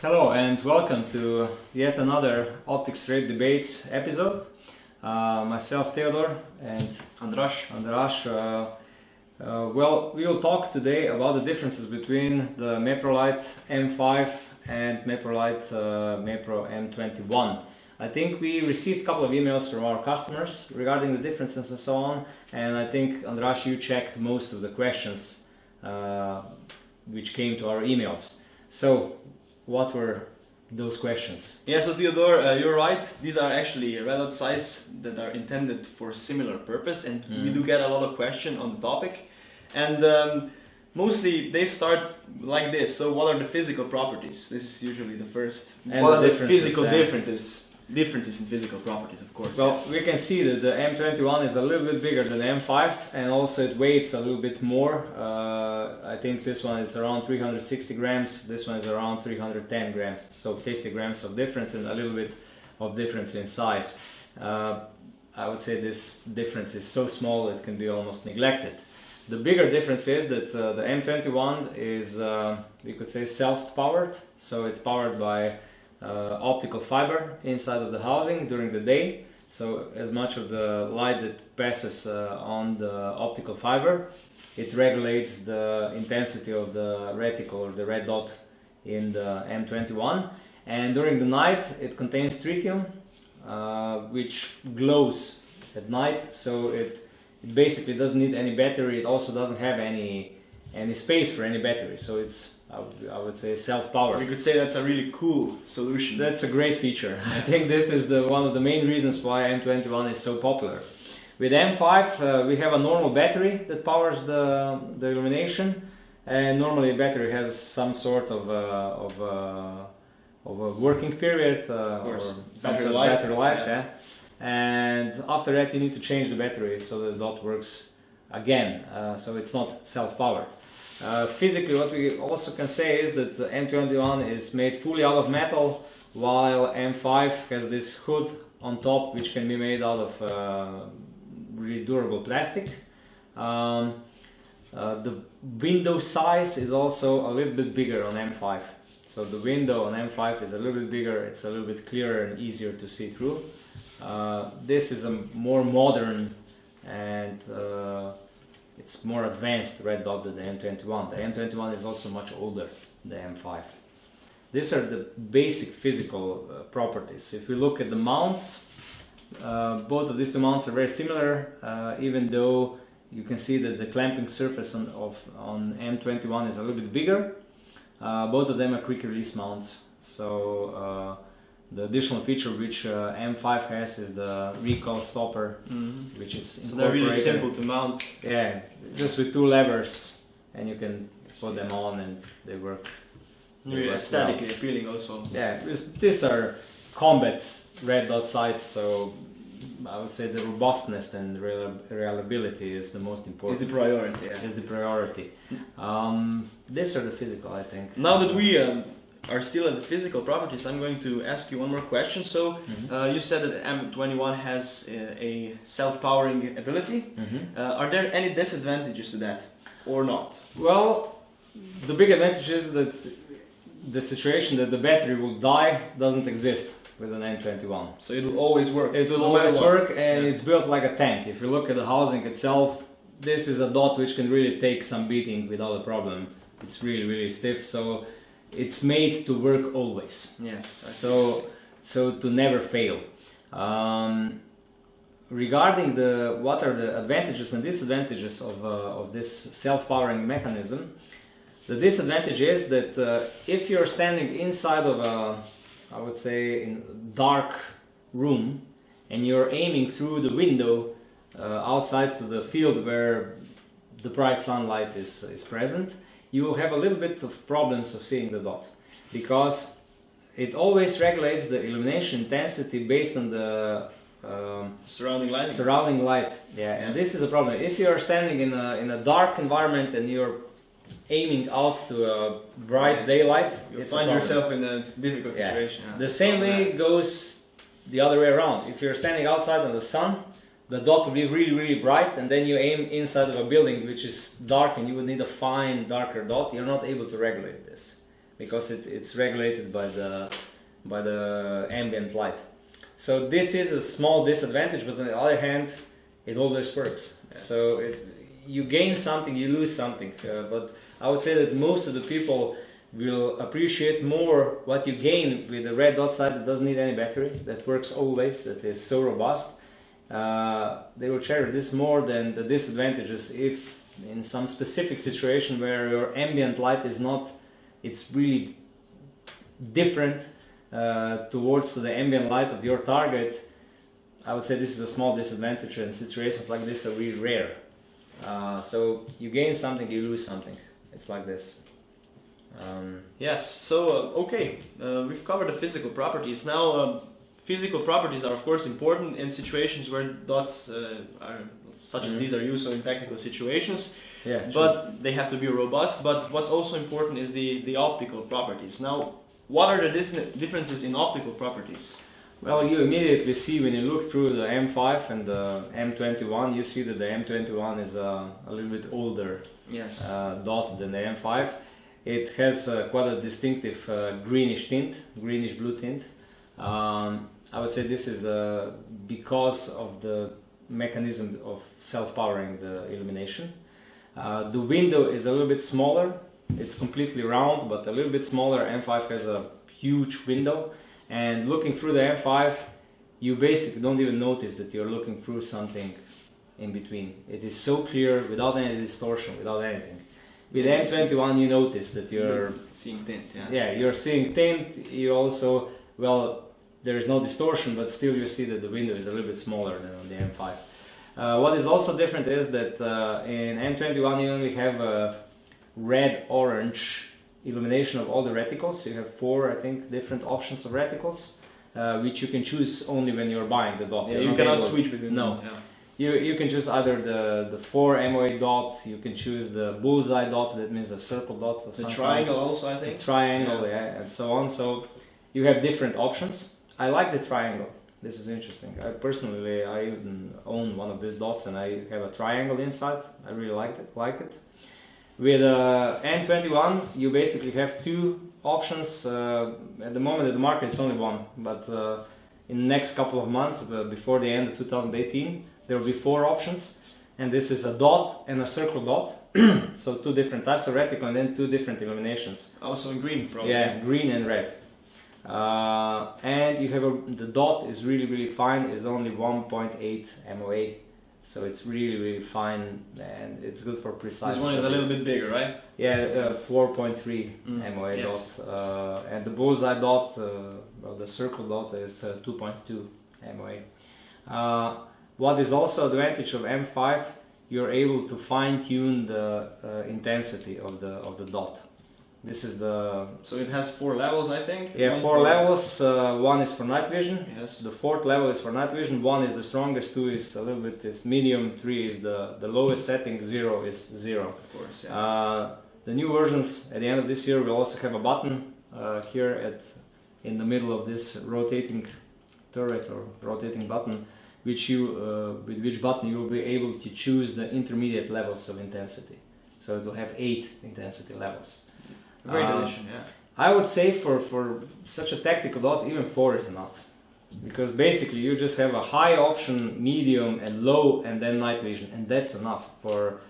Hello and welcome to yet another Optics Trade Debates episode. Myself Theodor and Andras. Well, we will talk today about the differences between the Meprolight M5 and Meprolight Mepro M21. I think we received a couple of emails from our customers regarding the differences and so on, and I think Andras, you checked most of the questions which came to our emails. So, what were those questions? Yeah, so Theodore, you're right. These are actually red dot sites that are intended for similar purpose, and we do get a lot of questions on the topic. And mostly they start like this. So, what are the physical properties? This is usually the first. And what the are the physical differences? Differences in physical properties, of course. Well, yes. we can see that the M21 is a little bit bigger than the M5, and also it weighs a little bit more. I think this one is around 360 grams, this one is around 310 grams, so 50 grams of difference and a little bit of difference in size. I would say this difference is so small it can be almost neglected. The bigger difference is that the M21 is, we could say, self-powered, so it's powered by optical fiber inside of the housing during the day. So as much of the light that passes on the optical fiber, it regulates the intensity of the reticle or the red dot in the M21. And during the night it contains tritium, which glows at night, so it basically doesn't need any battery. It also doesn't have any space for any battery, so it's, I would say, self-powered. We could say that's a really cool solution. That's a great feature. I think this is one of the main reasons why M21 is so popular. With M5 we have a normal battery that powers the illumination, and normally a battery has some sort of a working period or some sort of battery life. Yeah. And after that you need to change the battery so the dot works again, so it's not self-powered. Physically, what we also can say is that the M21 is made fully out of metal, while M5 has this hood on top which can be made out of really durable plastic. The window size is also a little bit bigger on M5. So the window on M5 is a little bit bigger, it's a little bit clearer and easier to see through. This is a more modern and it's more advanced red dot than the M21. The M21 is also much older than the M5. These are the basic physical properties. If we look at the mounts, both of these two mounts are very similar, even though you can see that the clamping surface on M21 is a little bit bigger. Both of them are quick release mounts. So the additional feature which M5 has is the recoil stopper, which is incorporated. So they're really simple to mount. Yeah, just with two levers, and you can put them on and they work. Really aesthetically appealing also. Yeah, these are combat red dot sights, so I would say the robustness and reliability is the most important. Is the priority. Yeah. Is the priority. These are the physical, I think. Now that we are still at the physical properties, I'm going to ask you one more question. So you said that M21 has a self-powering ability. Are there any disadvantages to that or not? Well, the big advantage is that the situation that the battery will die doesn't exist with an M21. So it will always work. It will always work, and it's built like a tank. If you look at the housing itself, this is a dot which can really take some beating without a problem. It's really, really stiff. So it's made to work always. Yes. So to never fail. Regarding what are the advantages and disadvantages of this self-powering mechanism, the disadvantage is that if you're standing inside of a, I would say, in a dark room, and you're aiming through the window outside to the field where the bright sunlight is present, you will have a little bit of problems of seeing the dot, because it always regulates the illumination intensity based on the surrounding light. Surrounding light, yeah. And this is a problem. If you are standing in a dark environment and you're aiming out to a bright daylight, you find yourself in a difficult situation. Yeah. The same way goes the other way around. If you're standing outside in the sun, the dot will be really, really bright, and then you aim inside of a building which is dark and you would need a fine, darker dot. You're not able to regulate this. because it's regulated by the ambient light. So this is a small disadvantage, but on the other hand, it always works. Yes. So you gain something, you lose something. But I would say that most of the people will appreciate more what you gain with a red dot sight that doesn't need any battery, that works always, that is so robust. They will cherish this more than the disadvantages if in some specific situation where your ambient light is not, it's really different towards the ambient light of your target. I would say this is a small disadvantage, and situations like this are really rare. So you gain something, you lose something. It's like this. Yes, so okay, we've covered the physical properties. Now, physical properties are of course important in situations where dots are such as these are used, so in technical situations. Yeah, but they have to be robust. But what's also important is the optical properties. Now, what are the differences in optical properties? Well, you immediately see when you look through the M5 and the M21, you see that the M21 is a little bit older dot than the M5. It has quite a distinctive greenish tint, greenish blue tint. I would say this is because of the mechanism of self-powering the illumination. The window is a little bit smaller. It's completely round, but a little bit smaller. M5 has a huge window, and looking through the M5, you basically don't even notice that you're looking through something in between. It is so clear, without any distortion, without anything. With M21 you notice that you're seeing tint, you're seeing tint. You also, well, there is no distortion, but still you see that the window is a little bit smaller than on the M5. What is also different is that in M21 you only have a red-orange illumination of all the reticles. You have 4, I think, different options of reticles, which you can choose only when you're buying the dot. Yeah, you cannot switch between them. No. Yeah. You can choose either the 4 MOA dot, you can choose the bullseye dot, that means a circle dot. The triangle also, I think. Triangle, yeah, and so on. So you have different options. I like the triangle. This is interesting. I personally, I even own one of these dots and I have a triangle inside. I really like it. With N21, you basically have 2 options. At the moment, at the market, it's only 1, but in the next couple of months, before the end of 2018, there will be 4 options, and this is a dot and a circle dot. So 2 different types of reticle and then 2 different illuminations. Also in green, probably. Yeah, green and red. And you have the dot is really fine. Is only 1.8 MOA, so it's really fine, and it's good for precise. This one is a little bit bigger, right? Yeah, 4.3 MOA dot, and the bullseye dot, well, the circle dot is 2.2 MOA. What is also advantage of M5, you're able to fine-tune the intensity of the dot. This is the... So it has 4 levels, I think? Yeah, 4 levels. 1 is for night vision. Yes. The 4th level is for night vision. 1 is the strongest, 2 is a little bit is medium, 3 is the lowest setting, 0 is 0. Of course, yeah. The new versions at the end of this year will also have a button here in the middle of this rotating turret or rotating button, with which button you will be able to choose the intermediate levels of intensity. So it will have 8 intensity levels. Very delicious, yeah. I would say for such a tactical dot, even 4 is enough. Because basically you just have a high option, medium and low, and then night vision, and that's enough. For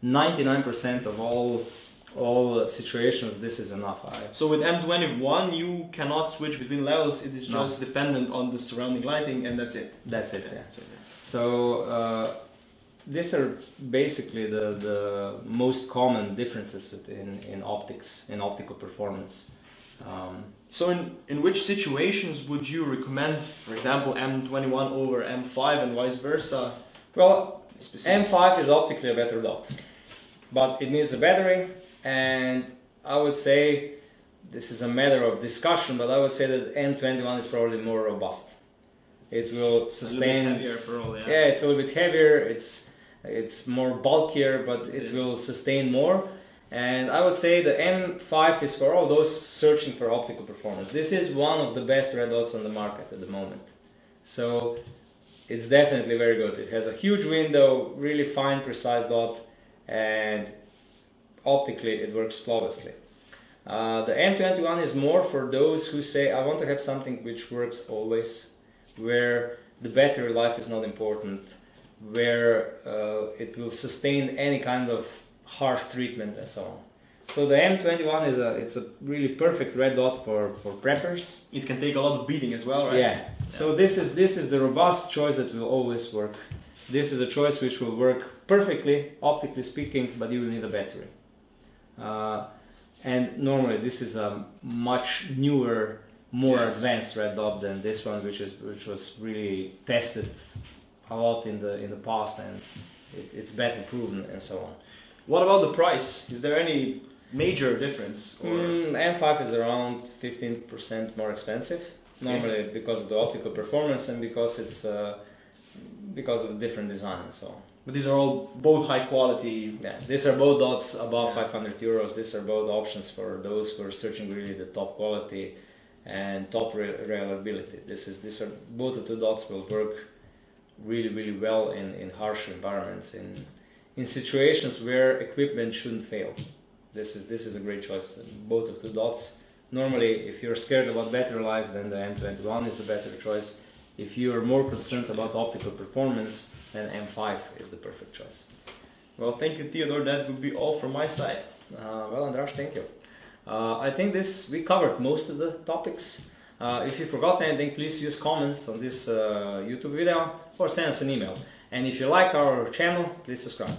99% of all situations, this is enough. So with M21 you cannot switch between levels, it is just dependent on the surrounding lighting, and that's it. That's it, yeah. So these are basically the most common differences in optics, in optical performance. So in which situations would you recommend, for example, M21 over M5 and vice versa? Well, M5 is optically a better dot, but it needs a battery, and I would say, this is a matter of discussion, but I would say that M21 is probably more robust. It will sustain... A little bit heavier probably, yeah. Yeah, it's a little bit heavier, it's more bulkier, but it will sustain more. And I would say the M5 is for all those searching for optical performance. This is one of the best red dots on the market at the moment. So it's definitely very good. It has a huge window, really fine, precise dot, and optically it works flawlessly. The M21 is more for those who say, I want to have something which works always, where the battery life is not important, where it will sustain any kind of harsh treatment and so on. So the M21 it's a really perfect red dot for preppers. It can take a lot of beating as well, right? Yeah. So this is the robust choice that will always work. This is a choice which will work perfectly, optically speaking, but you will need a battery. And normally this is a much newer, more advanced red dot than this one, which was really tested a lot in the past, and it's battle proven and so on. What about the price? Is there any major difference? Or? M5 is around 15% more expensive, normally because of the optical performance and because it's because of different design and so on. But these are all both high quality. Yeah, these are both dots above 500 euros. These are both options for those who are searching really the top quality and top reliability. These are both of the dots will work really well in harsh environments, in situations where equipment shouldn't fail. This is a great choice. Both of the dots. Normally, if you're scared about battery life, then the M21 is the better choice. If you're more concerned about optical performance, then M5 is the perfect choice. Well, thank you, Theodore. That would be all from my side. Well, Andras, thank you. I think we covered most of the topics. If you forgot anything, please use comments on this YouTube video or send us an email. And if you like our channel, please subscribe.